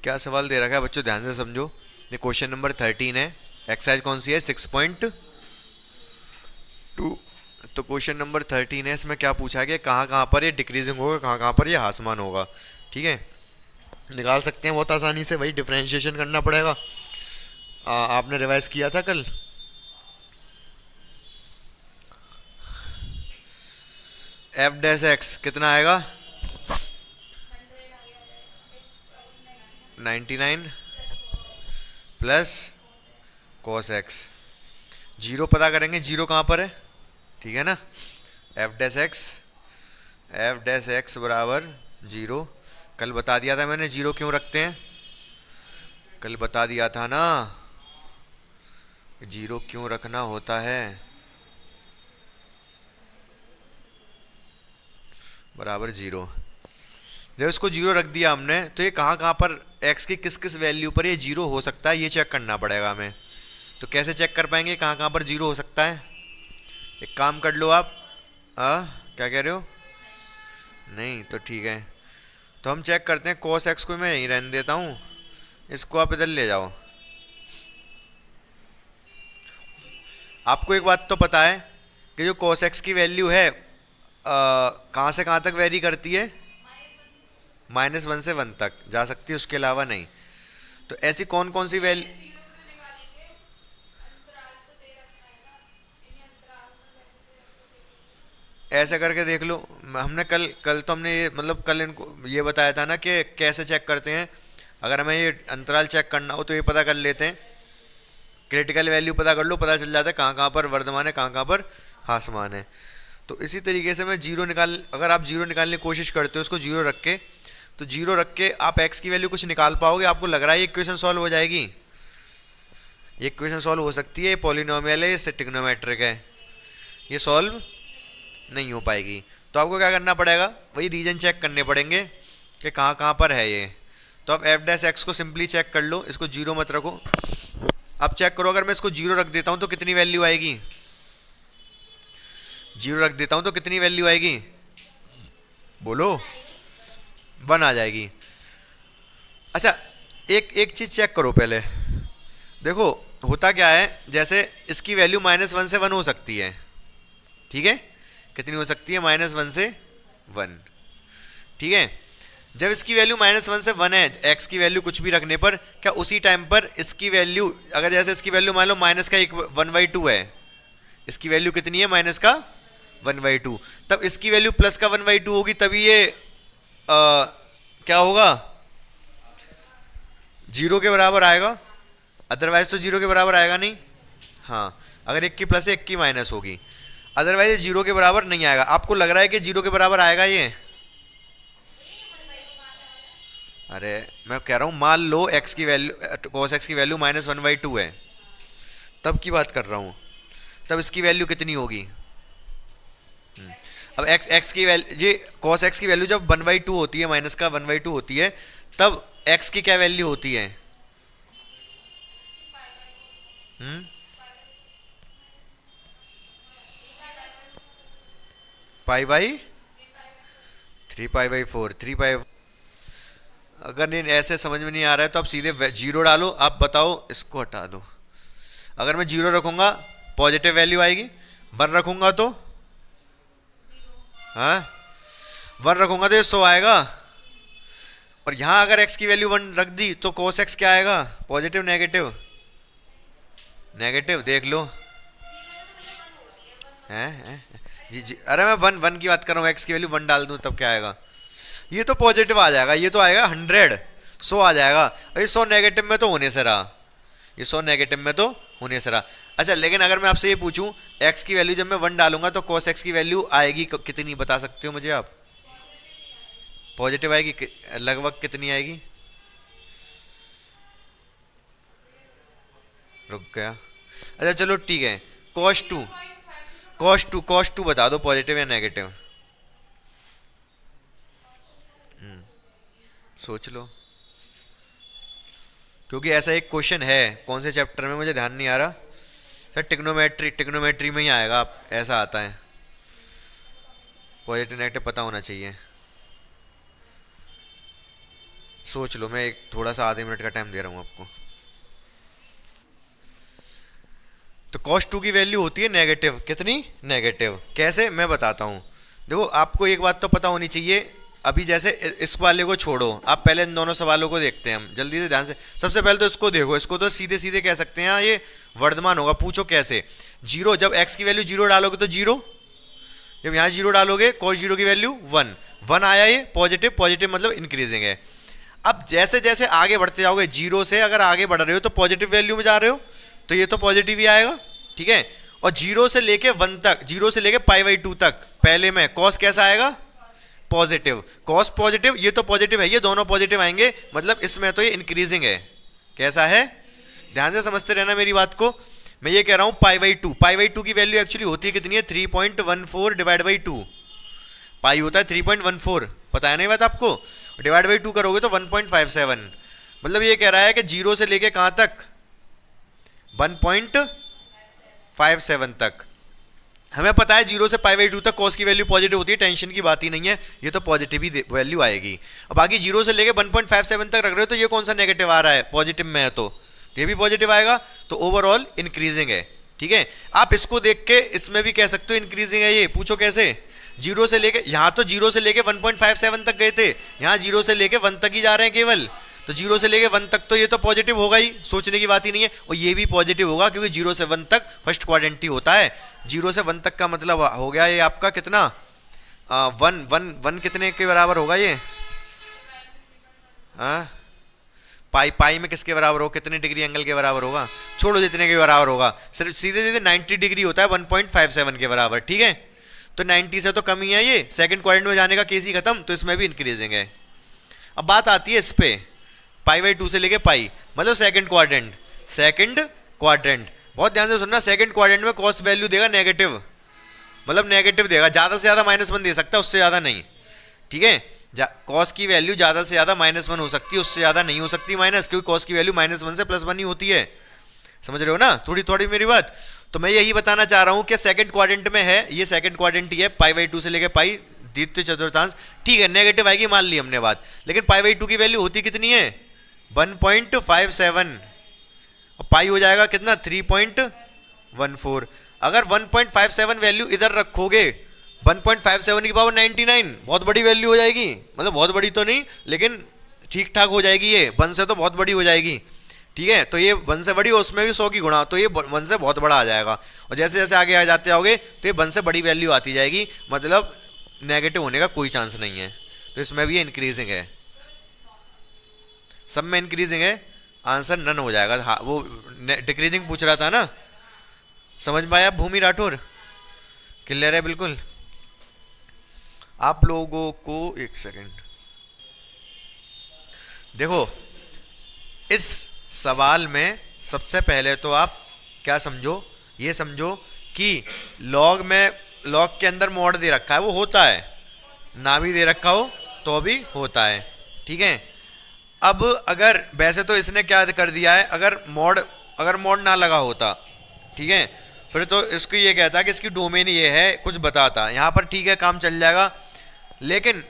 क्या सवाल दे रखा है बच्चों, ध्यान से समझो। ये क्वेश्चन नंबर 13 है। एक्सरसाइज कौन सी है? 6.2। तो क्वेश्चन नंबर 13 है, इसमें क्या पूछा है कि कहाँ कहाँ पर ये डिक्रीजिंग होगा, कहाँ कहाँ पर ये हासमान होगा। ठीक है, निकाल सकते हैं बहुत आसानी से, वही डिफरेंशिएशन करना पड़ेगा। आपने रिवाइज किया था कल। एफ डैश एक्स कितना आएगा? 99 प्लस कॉस एक्स। जीरो पता करेंगे, जीरो कहाँ पर है, ठीक है ना। एफ डैश एक्स बराबर जीरो। कल बता दिया था मैंने जीरो क्यों रखते हैं, कल बता दिया था ना, जीरो क्यों रखना होता है। बराबर जीरो। जब इसको जीरो रख दिया हमने, तो ये कहाँ कहाँ पर एक्स की किस किस वैल्यू पर ये जीरो हो सकता है, ये चेक करना पड़ेगा हमें। तो कैसे चेक कर पाएंगे कहाँ कहाँ पर जीरो हो सकता है? एक काम कर लो आप। क्या कह रहे हो? नहीं तो ठीक है, तो हम चेक करते हैं। cos x को मैं यहीं रहने देता हूँ, इसको आप इधर ले जाओ। आपको एक बात तो पता है कि जो cos x की वैल्यू है कहाँ से कहाँ तक वेरी करती है? -1 से 1 तक जा सकती है, उसके अलावा नहीं। तो ऐसी कौन कौन सी वैल्यू, ऐसे करके देख लो। हमने कल कल तो हमने ये मतलब कल इनको ये बताया था ना कि कैसे चेक करते हैं। अगर हमें ये अंतराल चेक करना हो तो ये पता कर लेते हैं, क्रिटिकल वैल्यू पता कर लो, पता चल जाता है कहाँ कहाँ पर वर्धमान है, कहाँ कहाँ पर ह्रासमान है। तो इसी तरीके से मैं जीरो निकाल, अगर आप जीरो निकालने की कोशिश करते हो इसको जीरो रख के, तो जीरो रख के आप एक्स की वैल्यू कुछ निकाल पाओगे? आपको लग रहा है ये इक्वेशन सॉल्व हो जाएगी? ये इक्वेशन सॉल्व हो सकती है? ये पॉलिनोमियल है, ये ट्रिग्नोमेट्रिक है, ये सॉल्व नहीं हो पाएगी। तो आपको क्या करना पड़ेगा, वही रीजन चेक करने पड़ेंगे कि कहाँ कहाँ पर है ये। तो आप एफ डैश एक्स को सिंपली चेक कर लो, इसको जीरो मत रखो। अब चेक करो, अगर मैं इसको जीरो रख देता हूँ तो कितनी वैल्यू आएगी? जीरो रख देता हूँ तो कितनी वैल्यू आएगी? बोलो। 1 आ जाएगी। अच्छा, एक एक चीज़ चेक करो पहले। देखो होता क्या है, जैसे इसकी वैल्यू -1 से 1 हो सकती है, ठीक है। कितनी हो सकती है? -1 से 1, ठीक है। जब इसकी वैल्यू -1 से 1 है, एक्स की वैल्यू कुछ भी रखने पर, क्या उसी टाइम पर इसकी वैल्यू, अगर जैसे इसकी वैल्यू मान लो माइनस का 1/2 है, इसकी वैल्यू कितनी है? माइनस का 1/2, तब इसकी वैल्यू प्लस का 1/2 होगी, तभी ये क्या होगा? जीरो के बराबर आएगा, अदरवाइज तो जीरो के बराबर आएगा नहीं। हाँ, अगर एक की प्लस है एक की माइनस होगी, अदरवाइज ये जीरो के बराबर नहीं आएगा। आपको लग रहा है कि जीरो के बराबर आएगा ये? अरे मैं कह रहा हूँ मान लो एक्स की वैल्यू, कॉस एक्स की वैल्यू -1/2 है, तब की बात कर रहा हूँ। तब इसकी वैल्यू कितनी होगी? अब एक्स एक्स की वैल्यू, ये कॉस एक्स की वैल्यू जब 1/2 होती है, माइनस का 1/2 होती है, तब एक्स की क्या वैल्यू होती है? हम्म पाई/3 पाई/4, 3 पाई। अगर नहीं ऐसे समझ में नहीं आ रहा है तो आप सीधे जीरो डालो। आप बताओ, इसको हटा दो। अगर मैं जीरो रखूंगा पॉजिटिव वैल्यू आएगी, 1 रखूंगा तो, हाँ 1 रखूंगा तो ये 100 आएगा। और यहाँ अगर x की वैल्यू 1 रख दी तो cos x क्या आएगा? Positive negative? नेगेटिव, देख लो। हैं? जी जी, अरे मैं 1 की बात कर रहा हूँ, x की वैल्यू 1 डाल दूँ तब क्या आएगा? ये तो पॉजिटिव आ जाएगा, ये तो आएगा 100, 100 आ जाएगा। अरे 100 नेगेटिव में तो होने से रहा, ये 100 नेगेटिव में तो होने से रहा। अच्छा, लेकिन अगर मैं आपसे ये पूछूं x की वैल्यू जब मैं 1 डालूंगा तो cos x की वैल्यू आएगी कितनी, बता सकते हो मुझे आप? पॉजिटिव आएगी, लगभग कितनी आएगी? रुक गया। अच्छा चलो ठीक है, cos 2 बता दो, पॉजिटिव या नेगेटिव? सोच लो, क्योंकि ऐसा एक क्वेश्चन है, कौन से चैप्टर में मुझे ध्यान नहीं आ रहा सर, टिग्नोमेट्री में ही आएगा, ऐसा आता है। पॉजिटिव नेगेटिव पता होना चाहिए। सोच लो, मैं एक थोड़ा सा आधे मिनट का टाइम दे रहा हूँ आपको। तो cos 2 की वैल्यू होती है नेगेटिव, कितनी नेगेटिव, कैसे मैं बताता हूँ। देखो आपको एक बात तो पता होनी चाहिए, अभी जैसे इस वाले को छोड़ो, आप पहले इन दोनों सवालों को देखते हैं हम जल्दी से ध्यान से। सबसे पहले तो इसको देखो, इसको तो सीधे सीधे कह सकते हैं ये वर्धमान होगा। पूछो कैसे, जीरो, जब x की वैल्यू जीरो डालोगे तो जीरो, जब यहाँ जीरो डालोगे cos जीरो की वैल्यू वन, वन आया, ये पॉजिटिव, पॉजिटिव मतलब इंक्रीजिंग है। अब जैसे जैसे आगे बढ़ते जाओगे, जीरो से अगर आगे बढ़ रहे हो तो पॉजिटिव वैल्यू में जा रहे हो तो ये तो पॉजिटिव ही आएगा, ठीक है। और जीरो से लेके वन तक, जीरो से लेके π/2 तक, पहले में cos कैसा आएगा, पॉजिटिव, cos पॉजिटिव, ये तो पॉजिटिव है, ये दोनों पॉजिटिव आएंगे, मतलब इसमें तो ये इंक्रीजिंग है। कैसा है, ध्यान से समझते रहना मेरी बात को। मैं ये कह रहा हूँ π/2, π/2 की वैल्यू एक्चुअली होती है कितनी है, 3.14 डिवाइड बाई 2, पाई होता है 3.14, पता है नहीं बात आपको, डिवाइड बाई 2 करोगे तो 1.57, मतलब ये कह रहा है कि जीरो से लेके कहाँ तक, 1.57 तक। हमें पता है जीरो से π/2 तक cos की वैल्यू पॉजिटिव होती है, टेंशन की बात ही नहीं है, ये तो पॉजिटिव ही वैल्यू आएगी। अब बाकी जीरो से लेके 1.57 तक रख रहे हो तो ये कौन सा नेगेटिव आ रहा है, पॉजिटिव में है तो ये भी पॉजिटिव आएगा, तो ओवरऑल इंक्रीजिंग है, ठीक है। आप इसको देख के इसमें भी कह सकते हो इंक्रीजिंग है ये, पूछो कैसे, जीरो से लेके, यहाँ तो जीरो से लेके 1.57 तक गए थे, यहाँ जीरो से लेके 1 तक ही जा रहे हैं केवल, तो जीरो से लेके 1 तक तो ये तो पॉजिटिव होगा ही, सोचने की बात ही नहीं है। और ये भी पॉजिटिव होगा क्योंकि जीरो से 1 तक फर्स्ट क्वाड्रेंट ही होता है, जीरो से 1 तक का मतलब हो गया ये आपका कितना, वन वन वन कितने के बराबर होगा ये, हाँ पाई, पाई में किसके बराबर हो, कितने डिग्री एंगल के बराबर होगा, छोड़ो जितने के बराबर होगा, सिर्फ सीधे सीधे 90 डिग्री होता है 1.57 के बराबर, ठीक है। तो 90 से तो कम ही है ये, सेकंड क्वाड्रेंट में जाने का केस ही खत्म, तो इसमें भी इंक्रीजिंग है। अब बात आती है इस पे, π/2 से लेके पाई, मतलब सेकंड क्वाड्रेंट, सेकंड क्वाड्रेंट, बहुत ध्यान से सुनना, सेकंड क्वाड्रेंट में cos वैल्यू देगा नेगेटिव, मतलब नेगेटिव देगा, ज़्यादा से ज़्यादा -1 दे सकता है, उससे ज़्यादा नहीं, ठीक है। cos की वैल्यू ज़्यादा से ज़्यादा -1 हो सकती है, उससे ज़्यादा नहीं हो सकती माइनस, क्योंकि cos की वैल्यू -1 से +1 ही होती है, समझ रहे हो ना थोड़ी थोड़ी मेरी बात। तो मैं यही बताना चाह रहा हूँ कि सेकंड क्वाड्रेंट में है, ये सेकंड क्वाड्रेंट ही है, π/2 से लेके पाई, द्वितीय चतुर्थांश, ठीक है, नेगेटिव आएगी मान ली हमने बात, लेकिन π/2 की वैल्यू होती कितनी है, 1.57, और पाई हो जाएगा कितना, 3.14। अगर 1.57 वैल्यू इधर रखोगे, 1.57 की पावर 99, बहुत बड़ी वैल्यू हो जाएगी, मतलब बहुत बड़ी तो नहीं लेकिन ठीक ठाक हो जाएगी, ये 1 से तो बहुत बड़ी हो जाएगी, ठीक है। तो ये 1 से बड़ी, उसमें भी 100 की गुणा, तो ये 1 से बहुत बड़ा आ जाएगा, और जैसे जैसे आगे आ जाते जाओगे तो ये 1 से बड़ी वैल्यू आती जाएगी, मतलब नेगेटिव होने का कोई चांस नहीं है, तो इसमें भी इंक्रीजिंग है, सब में इंक्रीजिंग है, आंसर नन हो जाएगा। हाँ वो डिक्रीजिंग पूछ रहा था ना, समझ पाया भूमि राठौर, क्लियर है बिल्कुल आप लोगों को। एक सेकंड देखो, इस सवाल में सबसे पहले तो आप क्या समझो, ये समझो कि लॉग में, लॉग के अंदर मॉड दे रखा है, वो होता है, ना भी दे रखा हो तो भी होता है, ठीक है। अब अगर वैसे तो इसने क्या कर दिया है, अगर मॉड ना लगा होता, ठीक है, फिर तो इसको ये कहता कि इसकी डोमेन ये है, कुछ बताता, यहाँ पर ठीक है काम चल जाएगा। लेकिन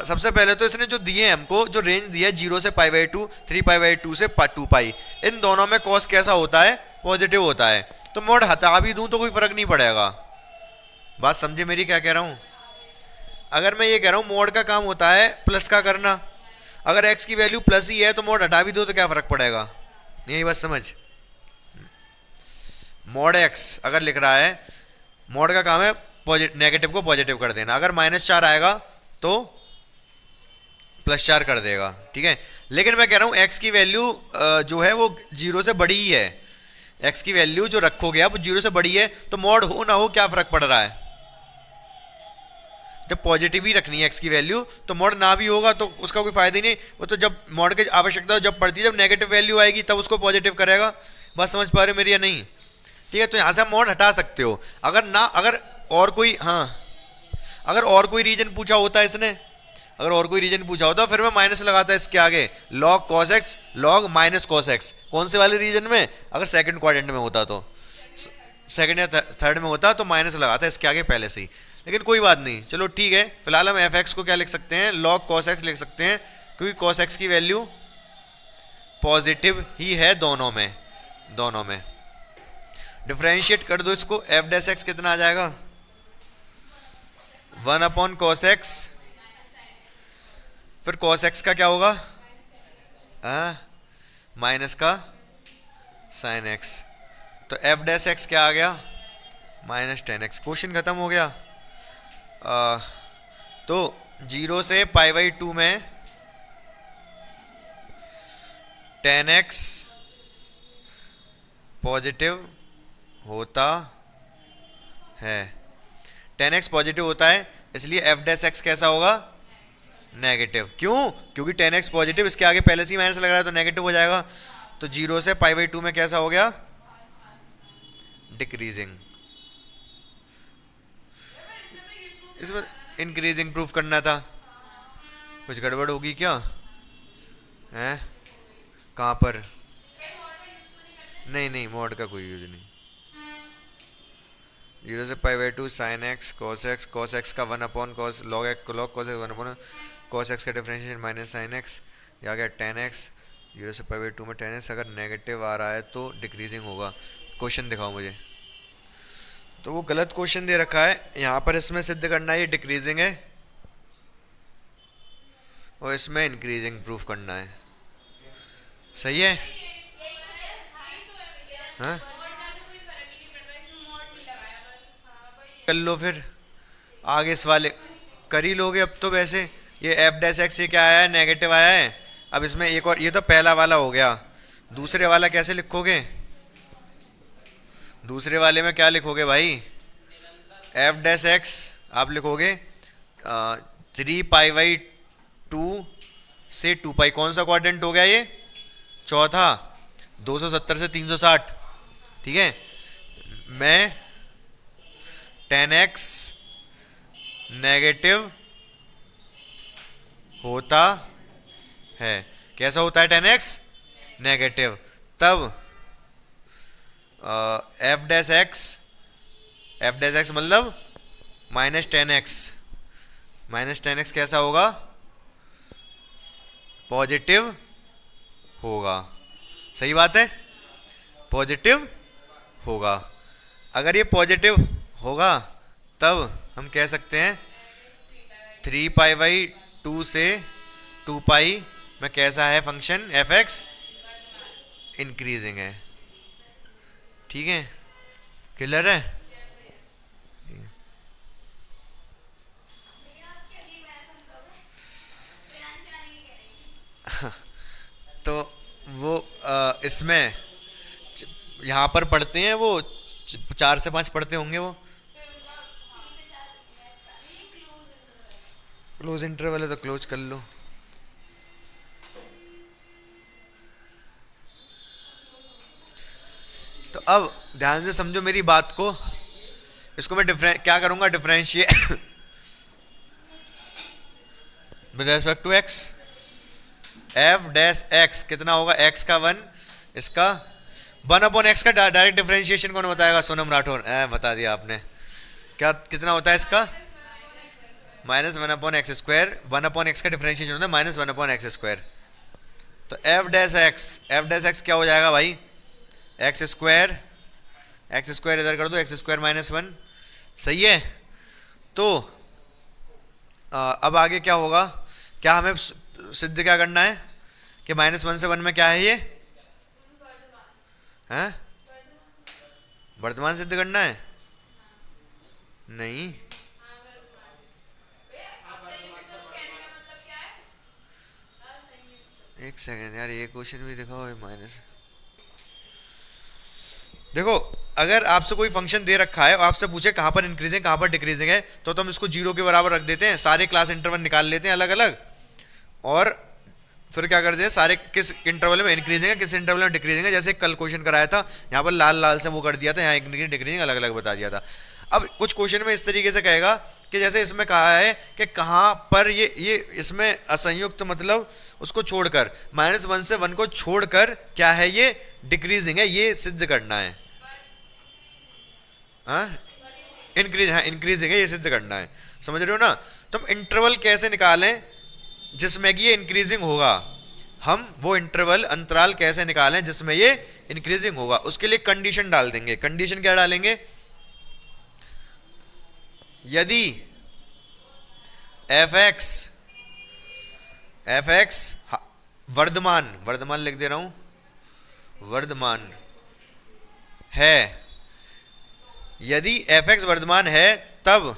सबसे पहले तो इसने जो दिए हैं हमको, जो रेंज दिया है 0 से π/2, 3π/2 से 2π, इन दोनों में cos कैसा होता है, पॉजिटिव होता है, तो मॉड हटा भी दूं तो कोई फर्क नहीं पड़ेगा। बात समझे मेरी क्या कह रहा हूँ। अगर मैं ये कह रहा हूँ मॉड का काम होता है प्लस का करना, अगर x की वैल्यू प्लस ही है तो मॉड हटा भी दो तो क्या फर्क पड़ेगा, यही बात समझ। मॉड x अगर लिख रहा है, मॉड का काम है नेगेटिव को पॉजिटिव कर देना, अगर -4 आएगा तो +4 कर देगा, ठीक है। लेकिन मैं कह रहा हूँ x की वैल्यू जो है वो 0 से बड़ी ही है, x की वैल्यू जो रखोगे आप 0 से बड़ी है, तो मॉड हो ना हो क्या फर्क पड़ रहा है, जब पॉजिटिव ही रखनी है x की वैल्यू, तो मॉड ना भी होगा तो उसका कोई फायदा ही नहीं, वो तो जब मॉड की आवश्यकता जब पड़ती है, जब नेगेटिव वैल्यू आएगी तब उसको पॉजिटिव करेगा। बात समझ पा रहे हो मेरी या नहीं, ठीक है। तो यहाँ से आप मॉड हटा सकते हो, अगर और कोई, हाँ अगर और कोई रीजन पूछा होता है इसने, अगर और कोई रीजन पूछा होता फिर मैं माइनस लगाता है इसके आगे, log cos x log minus cos x, कौन से वाले रीजन में, अगर सेकंड क्वाड्रेंट में होता तो, सेकंड या थर्ड में होता तो माइनस लगाता है इसके आगे पहले से ही, लेकिन कोई बात नहीं, चलो ठीक है। फिलहाल हम f(x) को क्या लिख सकते हैं, log cos x लिख सकते हैं, क्योंकि cos x की वैल्यू पॉजिटिव ही है दोनों में। डिफरेंशिएट कर दो इसको, एफ डैश एक्स कितना आ जाएगा, 1/cos x, फिर cos x का क्या होगा, माइनस का sin x, तो एफ डैश एक्स क्या आ गया, -10x। क्वेश्चन खत्म हो गया। तो 0 से π/2 में tan x पॉजिटिव होता है, tan x पॉजिटिव होता है, इसलिए एफ डैश एक्स कैसा होगा, नेगेटिव। क्यों, क्योंकि tan x पॉजिटिव, इसके आगे पहले से ही माइनस लग रहा है तो नेगेटिव हो जाएगा। तो 0 से π/2 में कैसा हो गया, डिक्रीजिंग। इसमें इंक्रीजिंग प्रूफ करना था, कुछ गड़बड़ होगी क्या, हैं कहाँ पर, नहीं मॉड का कोई यूज नहीं। 0 से π/2 sin x cos x का 1/cos log x log cos x 1/cos x का डिफरेंशिएशन माइनस sin x, या गया tan x। 0 से π/2 में tan x अगर नेगेटिव आ रहा है तो डिक्रीजिंग होगा। क्वेश्चन दिखाओ मुझे। तो वो गलत क्वेश्चन दे रखा है, यहाँ पर इसमें सिद्ध करना है ये डिक्रीजिंग है और इसमें इंक्रीजिंग प्रूफ करना है। सही है, हाँ कर लो फिर आगे, इस वाले कर ही लोगे अब तो। वैसे ये एफ डैश एक्स ये क्या आया है, नेगेटिव आया है। अब इसमें एक और, ये तो पहला वाला हो गया, दूसरे वाला कैसे लिखोगे, दूसरे वाले में क्या लिखोगे भाई, एफ डैश एक्स आप लिखोगे 3π/2 से 2π, कौन सा क्वाड्रेंट हो गया ये, चौथा, 270 से 360, ठीक है। मैं tan x नेगेटिव होता है, कैसा होता है tan x नेगेटिव, तब एफ डैश एक्स मतलब -10x कैसा होगा, पॉजिटिव होगा। सही बात है, पॉजिटिव होगा। अगर ये पॉजिटिव होगा तब हम कह सकते हैं 3π/2 से 2π में कैसा है फंक्शन एफ एक्स, इंक्रीजिंग है। ठीक है, क्लियर है। तो वो इसमें यहाँ पर पढ़ते हैं, वो 4 से 5 पढ़ते होंगे वो, क्लोज इंटरवल है तो क्लोज कर लो। तो अब ध्यान से समझो मेरी बात को, इसको मैं क्या करूंगा, differentiate with respect to X, F dash X कितना होगा, एक्स का 1, इसका 1/x का डायरेक्ट डिफरेंशिएशन कौन बताएगा, सोनम राठौर, बता दिया आपने। क्या कितना होता है इसका, -1/x², 1/x का डिफरेंशिएशन होता है -1/x²। तो एफ डैश एक्स क्या हो जाएगा भाई, x² इधर कर दो, x² -1, सही है। तो अब आगे क्या होगा, क्या हमें सिद्ध क्या करना है कि -1 से 1 में क्या है ये, हैं वर्तमान सिद्ध करना है, नहीं एक सेकेंड यार, ये क्वेश्चन भी दिखाओ माइनस। देखो अगर आपसे कोई फंक्शन दे रखा है और आपसे पूछे कहां पर इंक्रीजिंग कहां पर डिक्रीजिंग है, तो हम इसको 0 के बराबर रख देते हैं, सारे क्लास इंटरवल निकाल लेते हैं अलग अलग, और फिर क्या करते हैं, सारे किस इंटरवल में इंक्रीजिंग है किस इंटरवल में डिक्रीजिंग है। जैसे कल क्वेश्चन कराया था, यहाँ पर लाल लाल से वो कर दिया था, यहाँ इंक्रीजिंग डिक्रीजिंग अलग अलग बता दिया था। अब कुछ क्वेश्चन में इस तरीके से कहेगा कि जैसे इसमें कहा है कि कहाँ पर ये इसमें असंयुक्त मतलब उसको छोड़कर -1 से 1 को छोड़कर क्या है ये डिक्रीजिंग है, ये सिद्ध करना है। इंक्रीजिंग है ये सिद्ध करना है, समझ रहे हो ना। तो हम इंटरवल कैसे निकालें जिसमें कि ये इंक्रीजिंग होगा, हम वो इंटरवल अंतराल कैसे निकालें जिसमें ये इंक्रीजिंग होगा, उसके लिए कंडीशन डाल देंगे। कंडीशन क्या डालेंगे? यदि एफ एक्स वर्धमान, वर्धमान लिख दे रहा हूं, वर्धमान है, यदि एफ एक्स वर्धमान है तब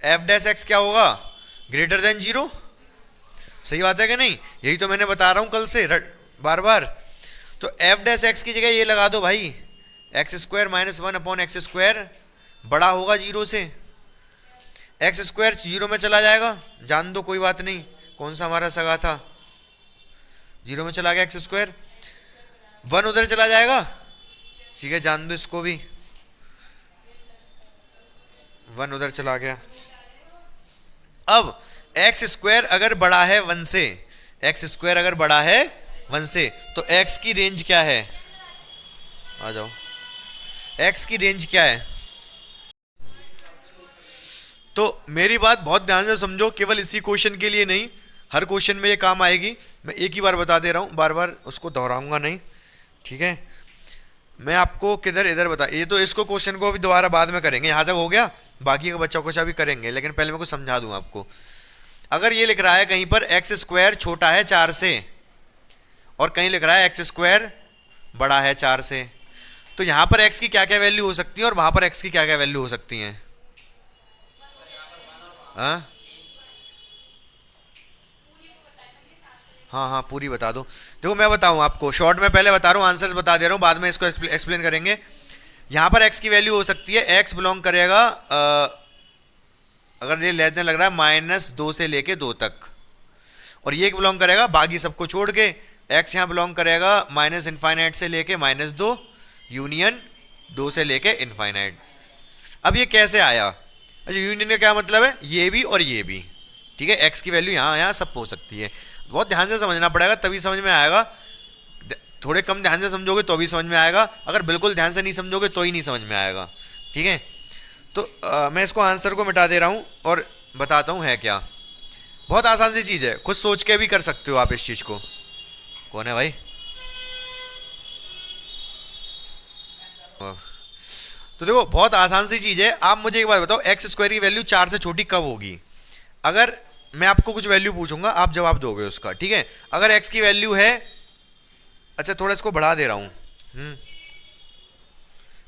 एफ डैश एक्स क्या होगा? Greater than zero. सही बात है कि नहीं? यही तो मैंने बता रहा हूं कल से बार बार। तो एफ डैश एक्स की जगह ये लगा दो भाई, x square minus one upon x square बड़ा होगा जीरो से, एक्स स्क्वायर जीरो में चला जाएगा, जान दो कोई बात नहीं, कौन सा हमारा सगा था, जीरो में चला गया एक्स स्क्वायर, वन उधर चला जाएगा, ठीक है जान दो इसको भी, वन उधर चला गया। अब एक्स स्क्वायर अगर बड़ा है वन से, एक्स स्क्वायर अगर बड़ा है वन से, तो एक्स की रेंज क्या है? आ जाओ, एक्स की रेंज क्या है? तो मेरी बात बहुत ध्यान से समझो, केवल इसी क्वेश्चन के लिए नहीं, हर क्वेश्चन में ये काम आएगी। मैं एक ही बार बता दे रहा हूँ, बार बार उसको दोहराऊंगा नहीं, ठीक है? मैं आपको किधर इधर बता, ये तो इसको क्वेश्चन को अभी दोबारा बाद में करेंगे, यहाँ तक हो गया, बाकी का बच्चा कुछ अभी करेंगे, लेकिन पहले मैं कुछ समझा दूँ आपको। अगर ये लिख रहा है कहीं पर एक्स स्क्वायर छोटा है चार से, और कहीं लिख रहा है एक्स स्क्वायर बड़ा है चार से, तो यहाँ पर एक्स की क्या क्या वैल्यू हो सकती है और वहाँ पर एक्स की क्या क्या वैल्यू हो सकती हैं? हाँ हाँ हाँ पूरी बता दो। देखो मैं बताऊँ आपको, शॉर्ट में पहले बता रहा हूँ, आंसर्स बता दे रहा हूँ, बाद में इसको एक्सप्लेन करेंगे। यहाँ पर एक्स की वैल्यू हो सकती है, एक्स बिलोंग करेगा अगर ये लेस देन लग रहा है माइनस दो से लेके दो तक, और ये बिलोंग करेगा बाकी सबको छोड़ के, एक्स यहाँ बिलोंग करेगा माइनस इनफाइनाइट से लेके माइनस दो, यूनियन दो से लेके इनफाइनाइट। अब ये कैसे आया? अच्छा, यूनियन का क्या मतलब है? ये भी और ये भी, ठीक है? एक्स की वैल्यू यहाँ यहाँ सब हो सकती है, बहुत ध्यान से समझना पड़ेगा तभी समझ में आएगा। थोड़े कम ध्यान से समझोगे तो भी समझ में आएगा, अगर बिल्कुल ध्यान से नहीं समझोगे तो ही नहीं समझ में आएगा, ठीक है? तो मैं इसको आंसर को मिटा दे रहा हूँ और बताता हूँ है क्या। बहुत आसान सी चीज़ है, खुद सोच के भी कर सकते हो आप इस चीज़ को। कौन है भाई? तो देखो बहुत आसान सी चीज़ है, आप मुझे एक बात बताओ, एक्स स्क्वायर की वैल्यू चार से छोटी कब होगी? अगर मैं आपको कुछ वैल्यू पूछूंगा, आप जवाब दोगे उसका, ठीक है? अगर एक्स की वैल्यू है, अच्छा थोड़ा इसको बढ़ा दे रहा हूँ,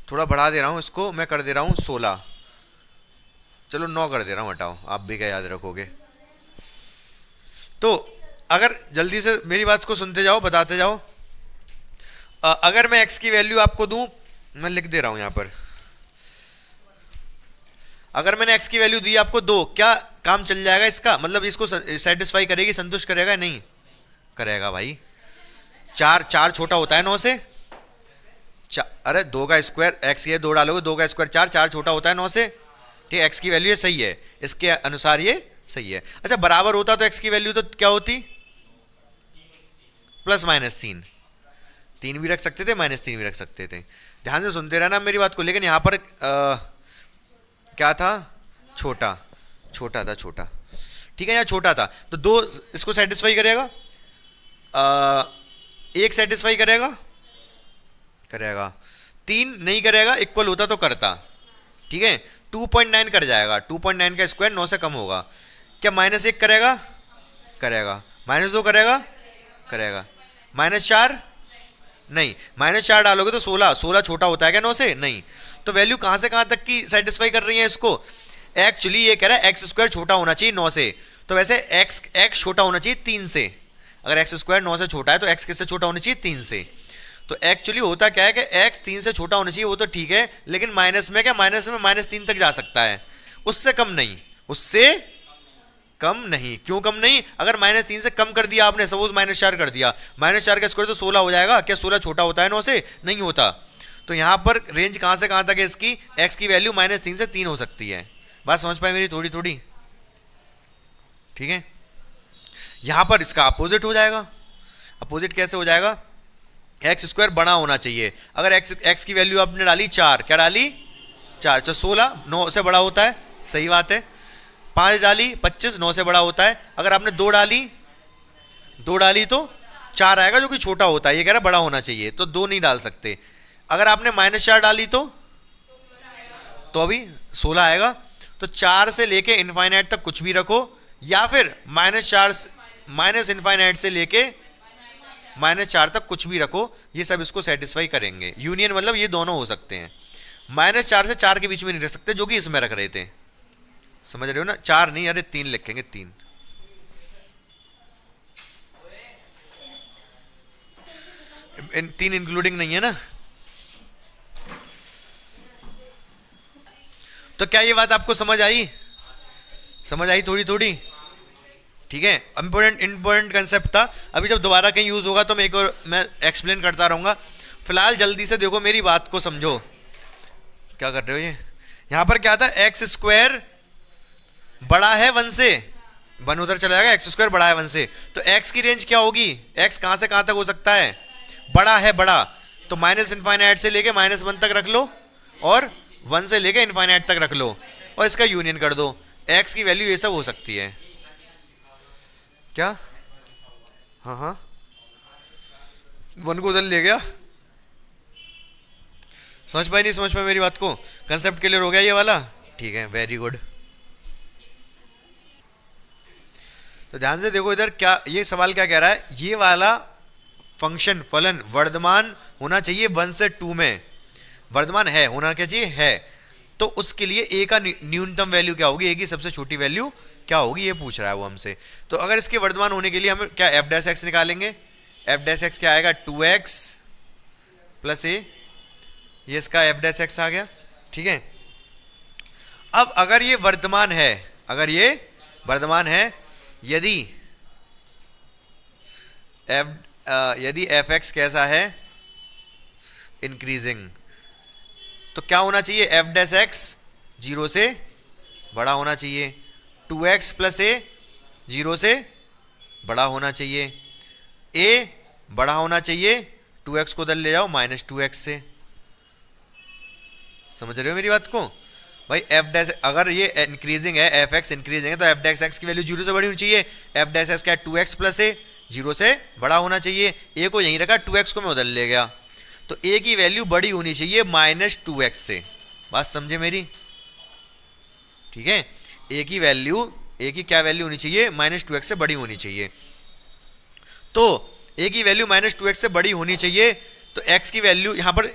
थोड़ा बढ़ा दे रहा हूँ इसको, मैं कर दे रहा हूँ 16, चलो 9 कर दे रहा हूँ, हटाओ, आप भी क्या याद रखोगे। तो अगर जल्दी से मेरी बात को सुनते जाओ, बताते जाओ, अगर मैं एक्स की वैल्यू आपको दूं, मैं लिख दे रहा हूं यहां पर, अगर मैंने एक्स की वैल्यू दी आपको 2, क्या काम चल जाएगा इसका? मतलब इसको सेटिस्फाई करेगी, संतुष्ट करेगा? नहीं करेगा भाई। चार चार छोटा होता है 9 से, अरे 2 का स्क्वायर, एक्स ये 2 डालोगे, 2 का स्क्वायर 4, 4 छोटा होता है 9 से, ठीक है? एक्स की वैल्यू सही है, इसके अनुसार ये सही है। अच्छा बराबर होता तो एक्स की वैल्यू तो क्या होती? प्लस माइनस 3, 3 भी रख सकते थे, माइनस 3 भी रख सकते थे। ध्यान से सुनते रहना मेरी बात को। लेकिन यहाँ पर क्या था? छोटा, छोटा था, छोटा, ठीक है? यहाँ छोटा था तो 2 इसको सेटिस्फाई करेगा, 1 सेटिस्फाई करेगा, करेगा, 3 नहीं करेगा, इक्वल होता तो करता, ठीक है? 2.9 कर जाएगा, 2.9 का स्क्वायर 9 से कम होगा। क्या माइनस 1 करेगा? करेगा। माइनस 2 करेगा? करेगा। माइनस 4 नहीं, माइनस 4 डालोगे तो 16, 16 छोटा होता है क्या 9 से? नहीं। तो वैल्यू कहां से कहां तक की सेटिस्फाई कर रही है इसको? एक्चुअली ये कह रहा है एक्स स्क्वायर छोटा होना चाहिए 9 से, तो वैसे एक्स छोटा होना चाहिए 3 से। अगर एक्स स्क्वायर 9 से छोटा है तो एक्स किससे छोटा होना चाहिए? 3 से। तो एक्चुअली होता क्या है कि एक्स 3 से छोटा होना चाहिए, वो तो ठीक है, लेकिन माइनस में क्या? माइनस में माइनस 3 तक जा सकता है, उससे कम नहीं, उससे कम नहीं। क्यों कम नहीं? अगर माइनस 3 से कम कर दिया आपने, सपोज माइनस 4 कर दिया, माइनस 4 का स्क्वायर तो 16 हो जाएगा। क्या 16 छोटा होता है 9 से? नहीं होता। तो यहां पर रेंज कहां से कहां तक है इसकी? एक्स की वैल्यू माइनस 3 से 3 हो सकती है। बात समझ पाए मेरी? थोड़ी थोड़ी, ठीक है? यहां पर इसका अपोजिट हो जाएगा। अपोजिट कैसे हो जाएगा? एक्स स्क्वायर बड़ा होना चाहिए। अगर एक्स की वैल्यू आपने डाली 4, क्या डाली? 4, 16 9 से बड़ा होता है, सही बात है। 5 डाली 25, 9 से बड़ा होता है। अगर आपने 2 डाली तो 4 आएगा, जो कि छोटा होता है। ये कह रहा है बड़ा होना चाहिए, तो 2 नहीं डाल सकते। अगर आपने -4 डाली तो अभी 16 आएगा। तो 4 से लेके इनफाइनाइट तक कुछ भी रखो, या फिर -इनफाइनाइट से लेके -4 तक कुछ भी रखो, ये सब इसको सेटिस्फाई करेंगे। यूनियन मतलब ये दोनों हो सकते हैं। -4 से 4 के बीच में नहीं रख सकते, जो कि इसमें रख रहे थे। समझ रहे हो ना? 4 नहीं, अरे 3 लिखेंगे, 3। इन 3 इंक्लूडिंग नहीं है ना। तो क्या ये बात आपको समझ आई? समझ आई थोड़ी थोड़ी? ठीक है, इंपॉर्टेंट कंसेप्ट था। अभी जब दोबारा कहीं यूज होगा तो मैं एक्सप्लेन करता रहूंगा। फिलहाल जल्दी से देखो, मेरी बात को समझो। क्या कर रहे हो ये? यहां पर क्या था? x² बड़ा है 1 से, 1 उधर चला जाएगा, x² बड़ा है 1 से। तो x की रेंज क्या होगी? x कहां से कहां तक हो सकता है? बड़ा है बड़ा, तो -इनफाइनाइट से लेके -1 तक रख लो, और 1 से लेके इनफाइनाइट तक रख लो, और इसका यूनियन कर दो। x की वैल्यू ये सब हो सकती है क्या? हाँ हाँ, 1 को उधर ले गया। समझ पाई नहीं समझ पाई मेरी बात को? कंसेप्ट क्लियर हो गया ये वाला? ठीक है, वेरी गुड। तो ध्यान से देखो इधर, क्या ये सवाल क्या कह रहा है? ये वाला फंक्शन फलन वर्धमान होना चाहिए 1 से 2 में। वर्धमान है, होना क्या चाहिए? है। तो उसके लिए a का न्यूनतम वैल्यू क्या होगी? a की सबसे छोटी वैल्यू क्या होगी, ये पूछ रहा है वो हमसे। तो अगर इसके वर्धमान होने के लिए हम क्या f' निकालेंगे? f' क्या आएगा? 2x + a। ये इसका f' आ गया। ठीक है, अब अगर ये वर्धमान है, यदि fx कैसा है? इंक्रीजिंग, तो क्या होना चाहिए? f' 0 से बड़ा होना चाहिए। 2x + a 0 से बड़ा होना चाहिए। a बड़ा होना चाहिए, 2x को उधर ले जाओ -2x से। समझ रहे हो मेरी बात को? भाई f' अगर ये इंक्रीजिंग है, fx इंक्रीजिंग है, तो f' की वैल्यू 0 से बड़ी होनी चाहिए। f' क्या है? 2x + a, 0 से बड़ा होना चाहिए। a को यहीं रखा, 2x को मैं उधर ले गया, तो a की वैल्यू बड़ी होनी चाहिए -2x से। बात समझे मेरी? ठीक है, a की क्या वैल्यू होनी चाहिए? -2x से बड़ी होनी चाहिए। तो a की वैल्यू -2x से बड़ी होनी चाहिए, तो x की वैल्यू यहां पर,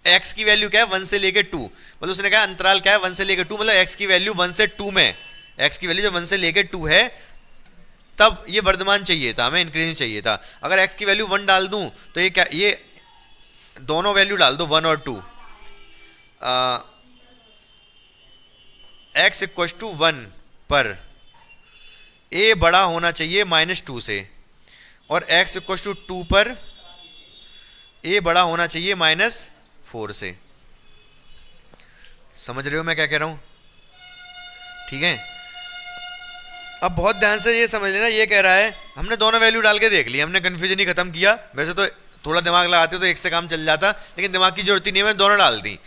x की वैल्यू क्या है? 1 से लेके 2, मतलब उसने कहा अंतराल क्या है? 1 से लेके 2, मतलब x की वैल्यू 1 से 2 में, x की वैल्यू जब 1 से लेके 2 है, तब ये वर्धमान चाहिए था, हमें इंक्रीजिंग चाहिए था। अगर x की वैल्यू 1 डाल दूं तो ये क्या, ये दोनों वैल्यू डाल दो 1 और 2। x = 1 पर a बड़ा होना चाहिए -2 से, और x = 2 पर a बड़ा होना चाहिए -4 से। समझ रहे हो मैं क्या कह रहा हूं? ठीक है, अब बहुत ध्यान से ये समझ लेना। ये कह रहा है, हमने दोनों वैल्यू डाल के देख लिया, हमने कन्फ्यूजन ही खत्म किया। वैसे तो थोड़ा दिमाग लगाते तो एक से काम चल जाता, लेकिन दिमाग की जरूरत ही नहीं है, मैंने दोनों डाल दी।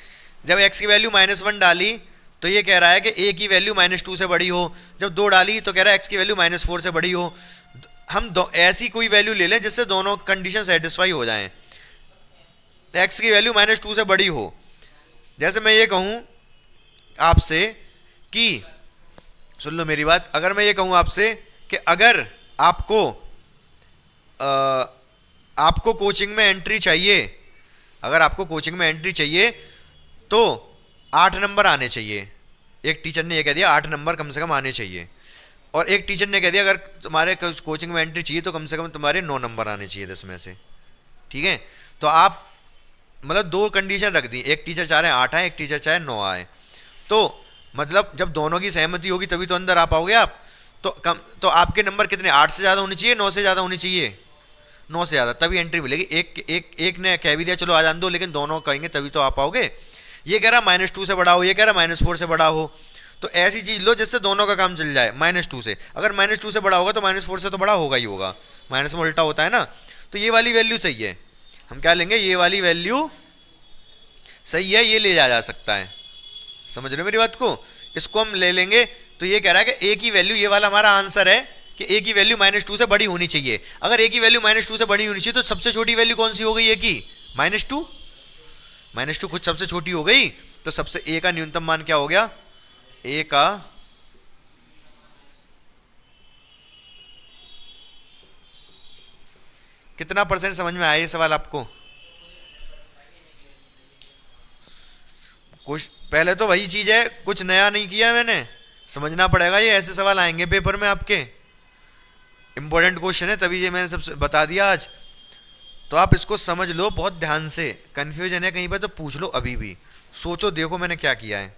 जब x की वैल्यू -1 डाली तो ये कह रहा है कि a की वैल्यू -2 से बड़ी हो। जब 2 डाली तो कह रहा है x की वैल्यू -4 से बड़ी हो। हम ऐसी कोई वैल्यू ले लें जिससे दोनों कंडीशन सेटिस्फाई हो जाएं। x की वैल्यू -2 से बड़ी हो। जैसे मैं ये कहूँ आपसे कि, सुन लो मेरी बात, अगर मैं ये कहूँ आपसे कि अगर आपको कोचिंग में एंट्री चाहिए, अगर आपको कोचिंग में एंट्री चाहिए तो 8 नंबर आने चाहिए। एक टीचर ने ये कह दिया 8 नंबर कम से कम आने चाहिए, और एक टीचर ने कह दिया अगर तुम्हारे कोचिंग में एंट्री चाहिए तो कम से कम तुम्हारे 9 नंबर आने चाहिए 10 में से। ठीक है, तो आप मतलब 2 कंडीशन रख दी, एक टीचर चाह रहे हैं 8 आए, एक टीचर चाहे 9 आए। तो मतलब जब दोनों की सहमति होगी तभी तो अंदर आ पाओगे आप। तो आपके नंबर कितने? 8 से ज़्यादा होने चाहिए, 9 से ज़्यादा होनी चाहिए? 9 से ज़्यादा, तभी एंट्री मिलेगी। एक ने कह भी दिया चलो आ जान दो, लेकिन दोनों कहेंगे तभी तो आ पाओगे। ये कह रहा -2 से बड़ा हो, ये कह रहा -4 से बड़ा हो। तो ऐसी चीज़ लो जिससे दोनों का काम चल जाए। -2 से, अगर -2 से बड़ा होगा तो -4 से तो बड़ा होगा ही होगा, माइनस में उल्टा होता है ना। तो ये वाली वैल्यू सही है, हम क्या लेंगे? ये वाली वैल्यू सही है, ये ले जा सकता है। समझ रहे हो मेरी बात को? इसको हम ले लेंगे तो ये कह रहा है कि ए की वैल्यू, ये वाला हमारा आंसर है कि ए की वैल्यू -2 से बड़ी होनी चाहिए। अगर ए की वैल्यू -2 से बड़ी होनी चाहिए तो सबसे छोटी वैल्यू कौन सी हो गई ए की? -2। -2 खुद सबसे छोटी हो गई, तो सबसे ए का न्यूनतम मान क्या हो गया? ए का कितना % समझ में आया ये सवाल आपको? कुछ पहले तो वही चीज है, कुछ नया नहीं किया मैंने, समझना पड़ेगा। ये ऐसे सवाल आएंगे पेपर में आपके, इंपॉर्टेंट क्वेश्चन है, तभी ये मैंने सबसे बता दिया आज। तो आप इसको समझ लो बहुत ध्यान से, कंफ्यूजन है कहीं पर तो पूछ लो, अभी भी सोचो, देखो मैंने क्या किया है।